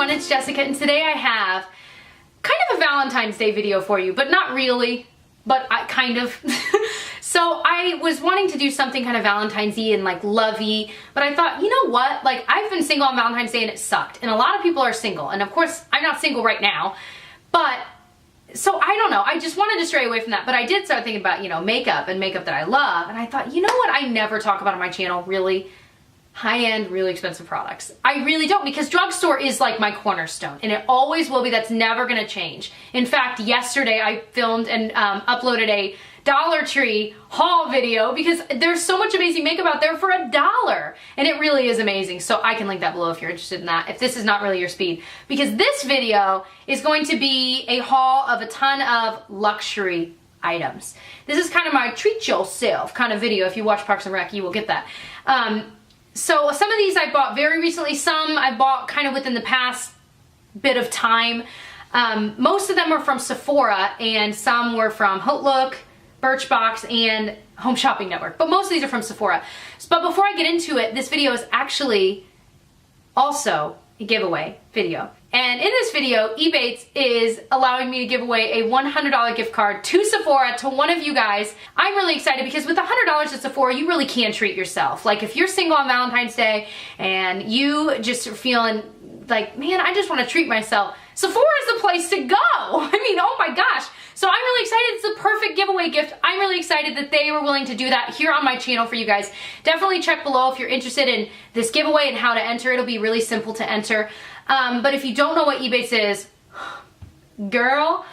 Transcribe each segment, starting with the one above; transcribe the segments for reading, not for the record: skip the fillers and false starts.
everyone, it's Jessica, and today I have kind of a Valentine's Day video for you, but not really, but kind of. So I was wanting to do something kind of Valentine's-y and like lovey, but I thought, you know what, like I've been single on Valentine's Day and it sucked, and a lot of people are single, and of course I'm not single right now, but so I don't know, I just wanted to stray away from that, but I did start thinking about, you know, makeup and makeup that I love, and I thought, you know what I never talk about on my channel, really? High-end, really expensive products. I really don't, because drugstore is like my cornerstone, and it always will be. That's never gonna change. In fact, yesterday I filmed and uploaded a Dollar Tree haul video because there's so much amazing makeup out there for $1, and it really is amazing. So I can link that below if you're interested in that, if this is not really your speed, because this video is going to be a haul of a ton of luxury items. This is kind of my treat yourself kind of video. If you watch Parks and Rec, you will get that. So some of these I bought very recently, some I bought kind of within the past bit of time. Most of them were from Sephora, and some were from Hourglass, Birchbox, and Home Shopping Network, but most of these are from Sephora. But before I get into it, this video is actually also a giveaway video. And in this video, Ebates is allowing me to give away a $100 gift card to Sephora to one of you guys. I'm really excited because with $100 at Sephora, you really can treat yourself. Like if you're single on Valentine's Day and you just are feeling like, man, I just want to treat myself, Sephora is the place to go. I mean, oh my gosh. So I'm really excited. It's the perfect giveaway gift. I'm really excited that they were willing to do that here on my channel for you guys. Definitely check below if you're interested in this giveaway and how to enter. It'll be really simple to enter. But if you don't know what Ebates is, girl,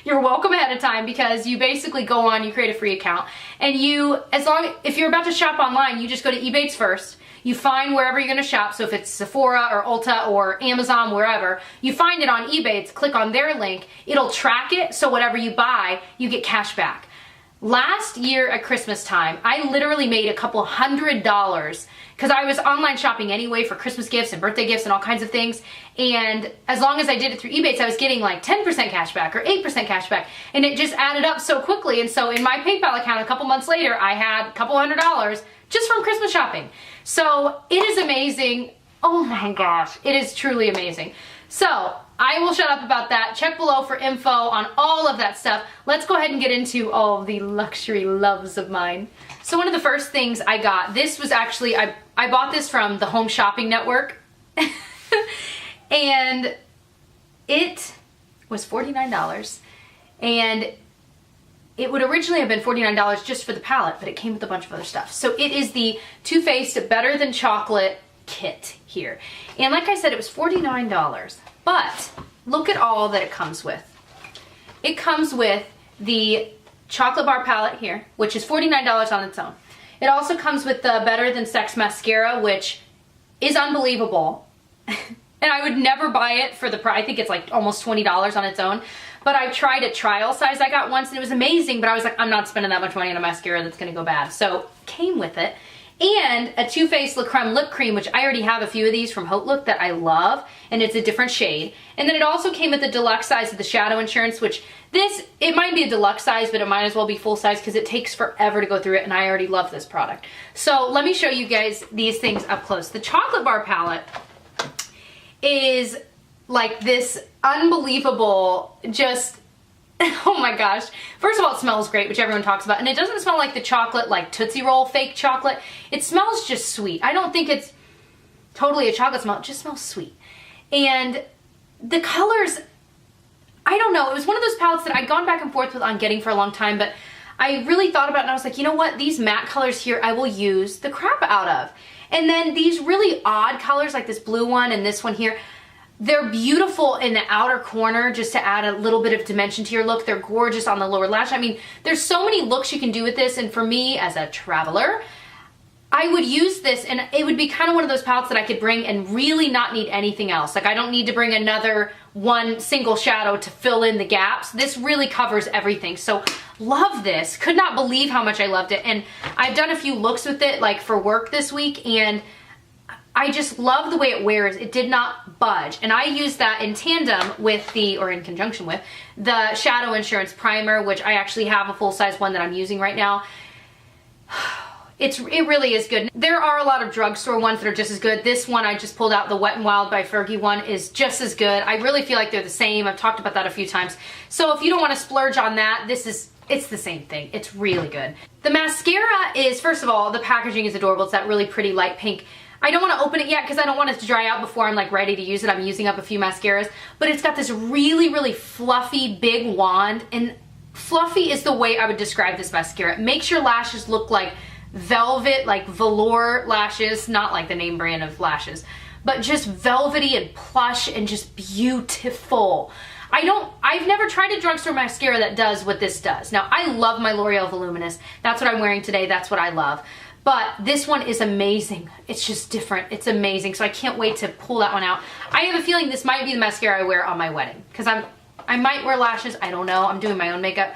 you're welcome ahead of time, because you basically go on, you create a free account, and if you're about to shop online, you just go to Ebates first. You find wherever you're gonna shop, so if it's Sephora or Ulta or Amazon, wherever, you find it on Ebates, click on their link, it'll track it, so whatever you buy, you get cash back. Last year at Christmas time, I literally made a couple $100 because I was online shopping anyway for Christmas gifts and birthday gifts and all kinds of things. And as long as I did it through Ebates, I was getting like 10% cash back or 8% cash back. And it just added up so quickly. And so in my PayPal account, a couple months later, I had a couple $100 just from Christmas shopping. So it is amazing. Oh my gosh, it is truly amazing. So I will shut up about that. Check below for info on all of that stuff. Let's go ahead and get into all of the luxury loves of mine. So one of the first things I got, this was actually, I bought this from the Home Shopping Network. And it was $49. And it would originally have been $49 just for the palette, but it came with a bunch of other stuff. So it is the Too Faced Better Than Chocolate kit here. And like I said, it was $49. But look at all that it comes with. It comes with the chocolate bar palette here, which is $49 on its own. It also comes with the Better Than Sex mascara, which is unbelievable. And I would never buy it for the price. I think it's like almost $20 on its own. But I tried a trial size I got once, and it was amazing, but I was like, I'm not spending that much money on a mascara that's gonna go bad. So came with it. And a Too Faced Le Creme lip cream, which I already have a few of these from Hourglass that I love, and it's a different shade. And then it also came with the deluxe size of the Shadow Insurance, which it might be a deluxe size, but it might as well be full size because it takes forever to go through it, and I already love this product. So let me show you guys these things up close. The chocolate bar palette is like this unbelievable, just, oh my gosh. First of all, it smells great, which everyone talks about. And it doesn't smell like the chocolate, like Tootsie Roll fake chocolate. It smells just sweet. I don't think it's totally a chocolate smell. It just smells sweet. And the colors, I don't know. It was one of those palettes that I'd gone back and forth with on getting for a long time, but I really thought about it, and I was like, you know what? These matte colors here, I will use the crap out of. And then these really odd colors, like this blue one and this one here, they're beautiful in the outer corner just to add a little bit of dimension to your look. They're gorgeous on the lower lash. I mean, there's so many looks you can do with this, and for me as a traveler, I would use this, and it would be kind of one of those palettes that I could bring and really not need anything else. Like I don't need to bring another one single shadow to fill in the gaps. This really covers everything. So love this. Could not believe how much I loved it. And I've done a few looks with it like for work this week, and I just love the way it wears. It did not budge. And I used that in tandem with or in conjunction with, the Shadow Insurance Primer, which I actually have a full-size one that I'm using right now. It really is good. There are a lot of drugstore ones that are just as good. This one I just pulled out, the Wet n Wild by Fergie one, is just as good. I really feel like they're the same. I've talked about that a few times. So if you don't want to splurge on that, it's the same thing. It's really good. The mascara is, first of all, the packaging is adorable. It's that really pretty light pink. I don't want to open it yet because I don't want it to dry out before I'm like ready to use it. I'm using up a few mascaras, but it's got this really, really fluffy big wand, and fluffy is the way I would describe this mascara. It makes your lashes look like velvet, like velour lashes, not like the name brand of lashes, but just velvety and plush and just beautiful. I've never tried a drugstore mascara that does what this does. Now, I love my L'Oreal Voluminous. That's what I'm wearing today. That's what I love. But this one is amazing. It's just different. It's amazing. So I can't wait to pull that one out. I have a feeling this might be the mascara I wear on my wedding, because I might wear lashes. I don't know. I'm doing my own makeup.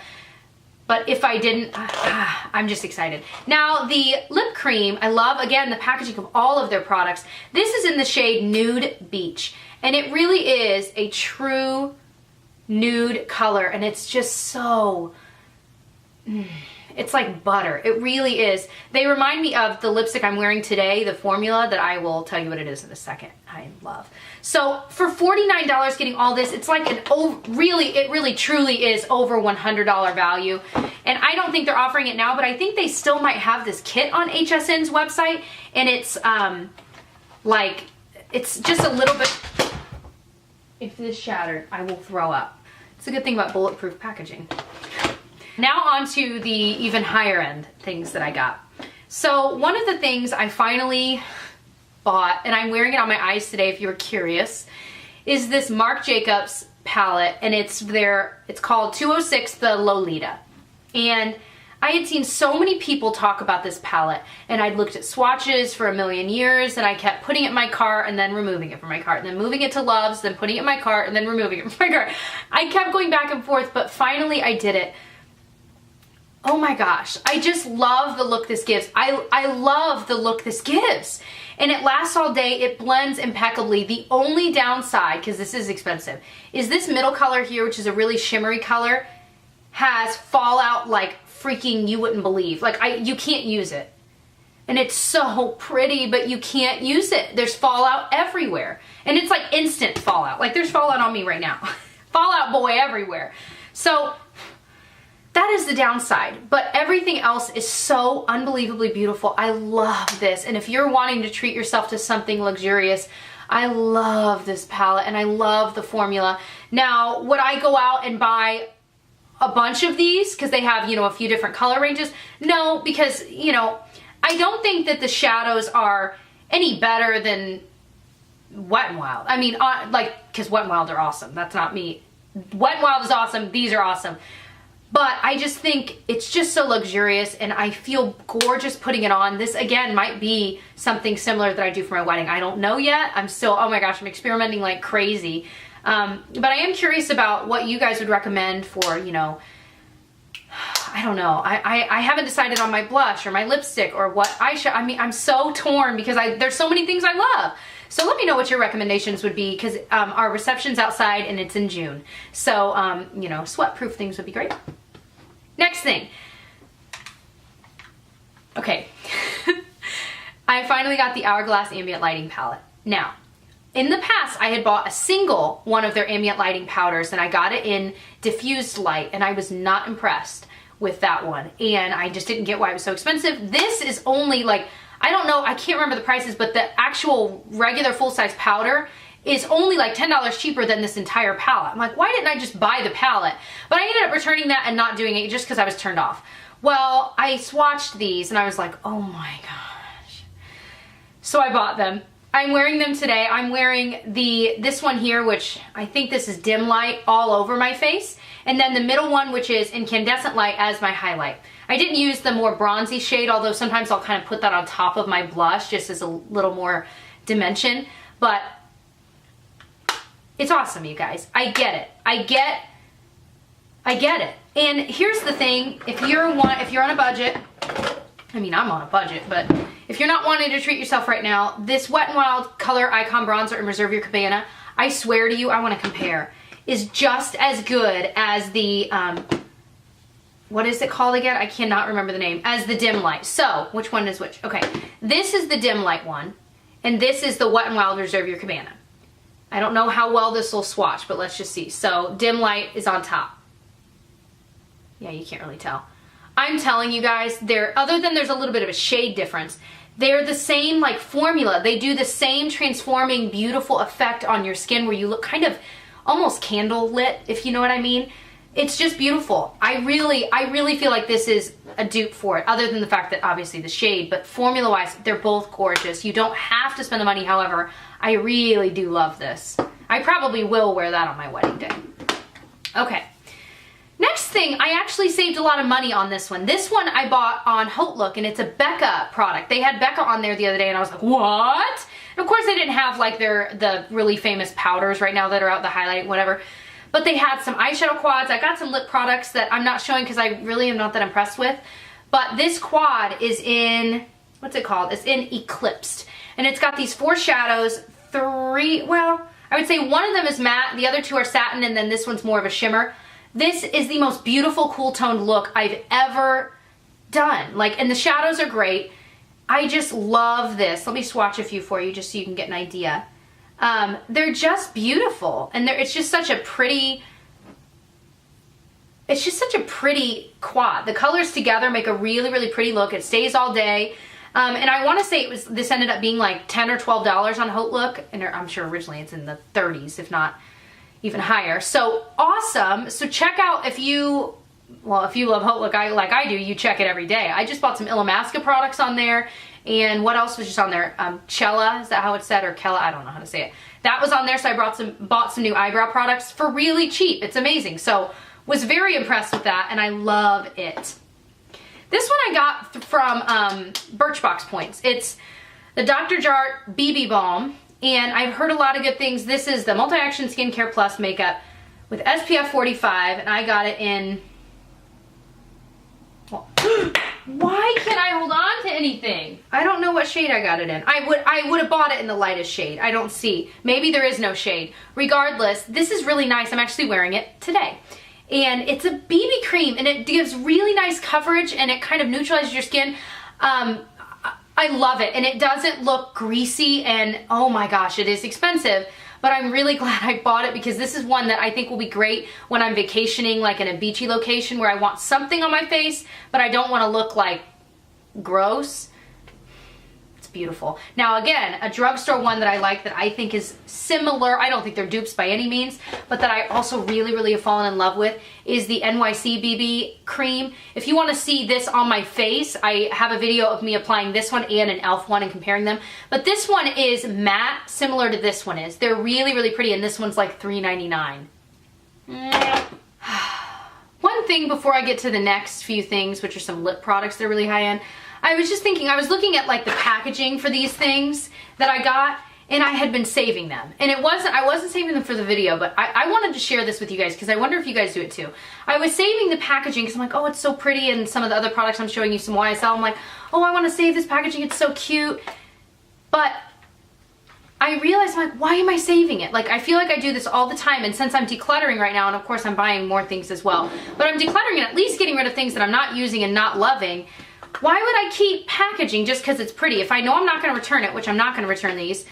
But if I didn't, I'm just excited. Now, the lip cream, I love, again, the packaging of all of their products. This is in the shade Nude Beach. And it really is a true nude color. And it's just so... it's like butter. It really is. They remind me of the lipstick I'm wearing today, the formula that I will tell you what it is in a second. I love. So for $49 getting all this, it's like it really truly is over $100 value. And I don't think they're offering it now, but I think they still might have this kit on HSN's website. And it's like, it's just a little bit, if this shattered, I will throw up. It's a good thing about bulletproof packaging. Now on to the even higher end things that I got. So one of the things I finally bought, and I'm wearing it on my eyes today if you were curious, is this Marc Jacobs palette, and it's called 206 the Lolita. And I had seen so many people talk about this palette, and I'd looked at swatches for a million years, and I kept putting it in my cart and then removing it from my cart, and then moving it to Love's, then putting it in my cart, and then removing it from my cart. I kept going back and forth, but finally I did it. Oh my gosh, I just love the look this gives. I love the look this gives. And it lasts all day, it blends impeccably. The only downside, because this is expensive, is this middle color here, which is a really shimmery color, has fallout like freaking you wouldn't believe. Like, you can't use it. And it's so pretty, but you can't use it. There's fallout everywhere. And it's like instant fallout. Like, there's fallout on me right now. Fallout boy everywhere. So that is the downside, but everything else is so unbelievably beautiful. I love this, and if you're wanting to treat yourself to something luxurious, I love this palette, and I love the formula. Now, would I go out and buy a bunch of these because they have, you know, a few different color ranges? No, because, you know, I don't think that the shadows are any better than Wet n Wild. I mean, because Wet n Wild are awesome. That's not me. Wet n Wild is awesome. These are awesome. But I just think it's just so luxurious, and I feel gorgeous putting it on. This, again, might be something similar that I do for my wedding. I don't know yet. I'm still, oh my gosh, I'm experimenting like crazy. But I am curious about what you guys would recommend for, you know, I don't know. I haven't decided on my blush or my lipstick or what eyeshadow. I mean, I'm so torn because there's so many things I love. So let me know what your recommendations would be, because our reception's outside and it's in June. So, you know, sweat-proof things would be great. Next thing. Okay. I finally got the Hourglass Ambient Lighting Palette. Now, in the past, I had bought a single one of their ambient lighting powders, and I got it in diffused light, and I was not impressed with that one. And I just didn't get why it was so expensive. This is only like, I don't know, I can't remember the prices, but the actual regular full-size powder is only like $10 cheaper than this entire palette. I'm like, why didn't I just buy the palette? But I ended up returning that and not doing it just because I was turned off. Well, I swatched these and I was like, oh my gosh. So I bought them. I'm wearing them today. I'm wearing this one here, which I think this is dim light all over my face. And then the middle one, which is incandescent light, as my highlight. I didn't use the more bronzy shade, although sometimes I'll kind of put that on top of my blush just as a little more dimension. But it's awesome, you guys. I get it. I get it. And here's the thing, if you're on a budget, I mean, I'm on a budget, but if you're not wanting to treat yourself right now, this Wet n Wild Color Icon Bronzer in Reserve Your Cabana, I swear to you, I want to compare, is just as good as the what is it called again? I cannot remember the name, as the dim light. So, which one is which? Okay, this is the dim light one, and this is the Wet n Wild Reserve Your Cabana. I don't know how well this will swatch, but let's just see. So, dim light is on top. Yeah, you can't really tell. I'm telling you guys, other than there's a little bit of a shade difference, they're the same like formula. They do the same transforming, beautiful effect on your skin where you look kind of almost candle lit, if you know what I mean. It's just beautiful. I really feel like this is a dupe for it, other than the fact that obviously the shade, but formula-wise, they're both gorgeous. You don't have to spend the money, however, I really do love this. I probably will wear that on my wedding day. Okay. Next thing, I actually saved a lot of money on this one. This one I bought on Hourglass, and it's a Becca product. They had Becca on there the other day, and I was like, what? And of course, they didn't have like the really famous powders right now that are out, the highlight, whatever. But they had some eyeshadow quads. I got some lip products that I'm not showing because I really am not that impressed with. But this quad is in, what's it called? It's in Eclipsed. And it's got these 4 shadows, 3, well, I would say one of them is matte, the other 2 are satin, and then this one's more of a shimmer. This is the most beautiful cool toned look I've ever done. Like, and the shadows are great. I just love this. Let me swatch a few for you just so you can get an idea. They're just beautiful, and it's just such a pretty, quad. The colors together make a really, really pretty look. It stays all day. And I want to say this ended up being like $10 or $12 on Hourglass, and I'm sure originally it's in the 30s, if not even higher. So awesome. So check out if you love Hourglass like I do, you check it every day. I just bought some Illamasqua products on there. And what else was just on there? Cella, is that how it's said? Or Kella, I don't know how to say it. That was on there, so I bought some new eyebrow products for really cheap. It's amazing. So was very impressed with that, and I love it. This one I got from Birchbox Points. It's the Dr. Jart BB Balm, and I've heard a lot of good things. This is the Multi-Action Skincare Plus makeup with SPF 45, and I got it in... Well, why can't I hold on to anything? I don't know what shade I got it in. I would have bought it in the lightest shade. I don't see. Maybe there is no shade. Regardless, this is really nice. I'm actually wearing it today. And it's a BB cream, and it gives really nice coverage, and it kind of neutralizes your skin. I love it, and it doesn't look greasy, and oh my gosh, it is expensive. But I'm really glad I bought it because this is one that I think will be great when I'm vacationing, like in a beachy location where I want something on my face, but I don't want to look like gross. It's beautiful. Now again, a drugstore one that I like that I think is similar, I don't think they're dupes by any means, but that I also really, really have fallen in love with is the NYC BB cream. If you want to see this on my face, I have a video of me applying this one and an e.l.f. one and comparing them. But this one is matte, similar to this one is. They're really, really pretty, and this one's like $3.99. One thing before I get to the next few things, which are some lip products that are really high end, I was just thinking, I was looking at like the packaging for these things that I got, and I had been saving them. And I wasn't saving them for the video, but I wanted to share this with you guys because I wonder if you guys do it too. I was saving the packaging because I'm like, oh, it's so pretty, and some of the other products I'm showing you, some YSL, I'm like, oh, I want to save this packaging, it's so cute. But I realized, I'm like, why am I saving it? Like, I feel like I do this all the time, and since I'm decluttering right now, and of course I'm buying more things as well, but I'm decluttering and at least getting rid of things that I'm not using and not loving. Why would I keep packaging just because it's pretty? If I know I'm not going to return it, which I'm not going to return these,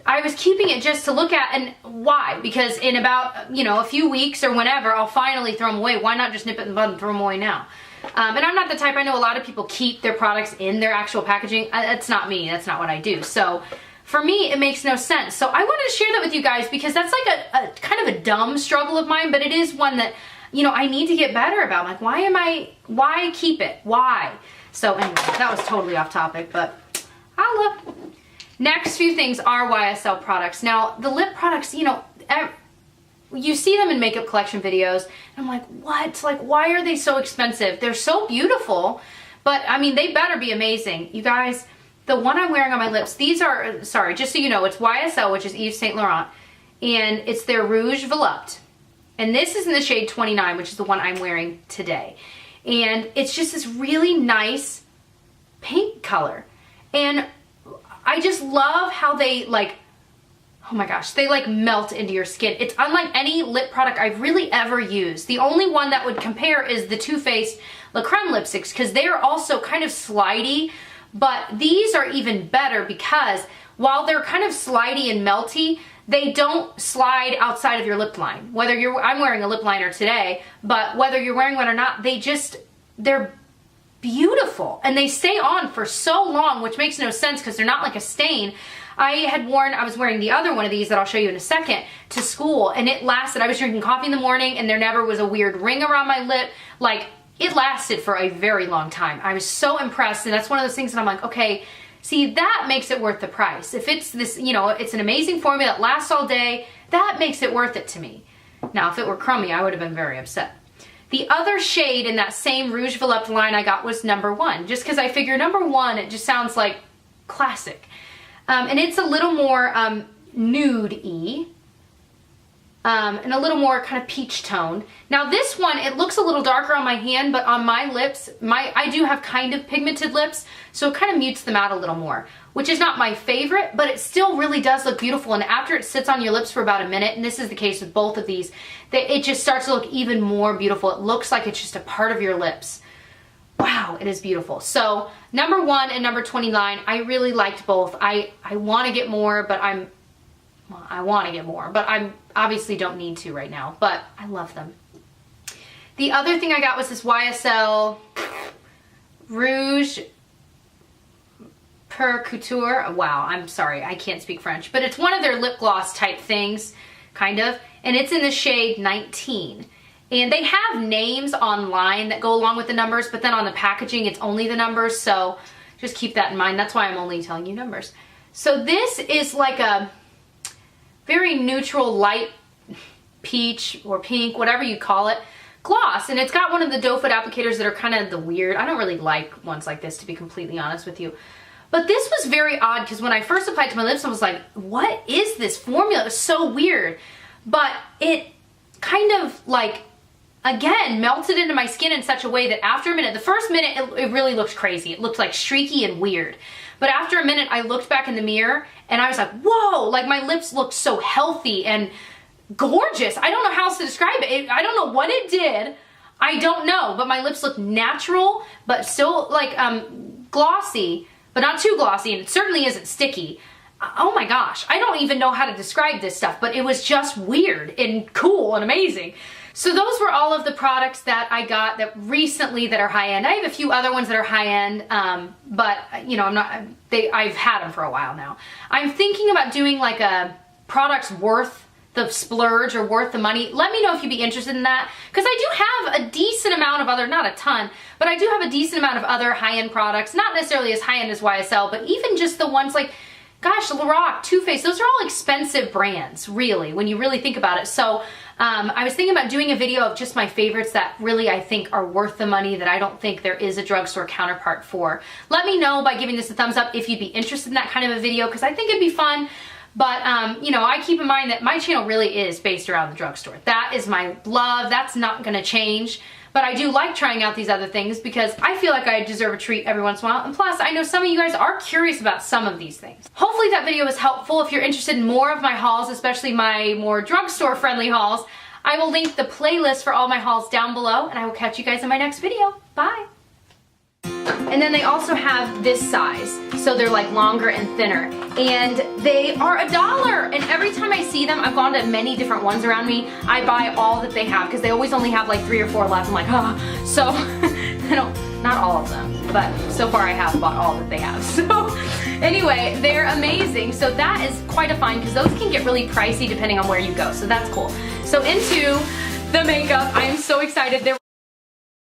I was keeping it just to look at. And why? Because in about, you know, a few weeks or whenever, I'll finally throw them away. Why not just nip it in the bud and throw them away now? And I'm not the type, I know a lot of people keep their products in their actual packaging. That's not me. That's not what I do. So for me, it makes no sense. So I wanted to share that with you guys because that's like a kind of a dumb struggle of mine, but it is one that, you know, I need to get better about. Like, why keep it? Why? So anyway, that was totally off topic, but holla. Next few things are YSL products. Now, the lip products, you know, you see them in makeup collection videos, and I'm like, what? Like, why are they so expensive? They're so beautiful, but I mean, they better be amazing. You guys, the one I'm wearing on my lips, these are, sorry, just so you know, it's YSL, which is Yves Saint Laurent, and it's their Rouge Volupte. And this is in the shade 29, which is the one I'm wearing today. And it's just this really nice pink color. And I just love how they like oh my gosh, they like melt into your skin. It's unlike any lip product I've really ever used. The only one that would compare is the Too Faced La Creme lipsticks, because they're also kind of slidey, but these are even better because while they're kind of slidey and melty, they don't slide outside of your lip line. I'm wearing a lip liner today, but whether you're wearing one or not, they're beautiful and they stay on for so long, which makes no sense because they're not like a stain. I was wearing the other one of these that I'll show you in a second to school, and it lasted. I was drinking coffee in the morning and there never was a weird ring around my lip. Like, it lasted for a very long time. I was so impressed, and that's one of those things that I'm like, okay, see, that makes it worth the price. If it's this, you know, it's an amazing formula that lasts all day, that makes it worth it to me. Now, if it were crummy, I would have been very upset. The other shade in that same Rouge Volupte line I got was number 1, just because I figure number 1, it just sounds like classic. And it's a little more nude-y. And a little more kind of peach toned. Now this one, it looks a little darker on my hand, but on my lips, I do have kind of pigmented lips, so it kind of mutes them out a little more, which is not my favorite, but it still really does look beautiful. And after it sits on your lips for about a minute, and this is the case with both of these, it just starts to look even more beautiful. It looks like it's just a part of your lips. Wow, it is beautiful. So number 1 and number 29, I really liked both. I want to get more, but I obviously don't need to right now, but I love them. The other thing I got was this YSL Rouge Per Couture. Wow, I'm sorry, I can't speak French, but it's one of their lip gloss type things, kind of, and it's in the shade 19. And they have names online that go along with the numbers, but then on the packaging, it's only the numbers, so just keep that in mind. That's why I'm only telling you numbers. So this is like a very neutral light peach or pink, whatever you call it, gloss. And it's got one of the doe foot applicators that are kind of the weird. I don't really like ones like this, to be completely honest with you. But this was very odd because when I first applied to my lips, I was like, what is this formula? It was so weird. But it kind of like, again, melted into my skin in such a way that after a minute, the first minute, it really looked crazy. It looked like streaky and weird. But after a minute, I looked back in the mirror and I was like, whoa, like my lips looked so healthy and gorgeous. I don't know how else to describe it. I don't know what it did. I don't know, but my lips looked natural, but still like glossy, but not too glossy, and it certainly isn't sticky. Oh my gosh, I don't even know how to describe this stuff, but it was just weird and cool and amazing. So those were all of the products that I got that recently that are high-end. I have a few other ones that are high-end, but you know, I've had them for a while now. I'm thinking about doing like a products worth the splurge or worth the money. Let me know if you'd be interested in that, because I do have a decent amount of other, not a ton, but I do have a decent amount of other high-end products, not necessarily as high-end as YSL, but even just the ones like, gosh, Lorac, Too Faced, those are all expensive brands, really, when you really think about it. So I was thinking about doing a video of just my favorites that really I think are worth the money that I don't think there is a drugstore counterpart for. Let me know by giving this a thumbs up if you'd be interested in that kind of a video, because I think it'd be fun. But, you know, I keep in mind that my channel really is based around the drugstore. That is my love. That's not going to change. But I do like trying out these other things because I feel like I deserve a treat every once in a while. And plus, I know some of you guys are curious about some of these things. Hopefully that video was helpful. If you're interested in more of my hauls, especially my more drugstore friendly hauls, I will link the playlist for all my hauls down below, and I will catch you guys in my next video. Bye! And then they also have this size, so they're like longer and thinner, and they are $1. And every time I see them, I've gone to many different ones around me, I buy all that they have because they always only have like 3 or 4 left. I'm like, ah. So I don't, not all of them, but so far I have bought all that they have. So anyway, they're amazing. So that is quite a find because those can get really pricey depending on where you go. So that's cool. So into the makeup, I am so excited.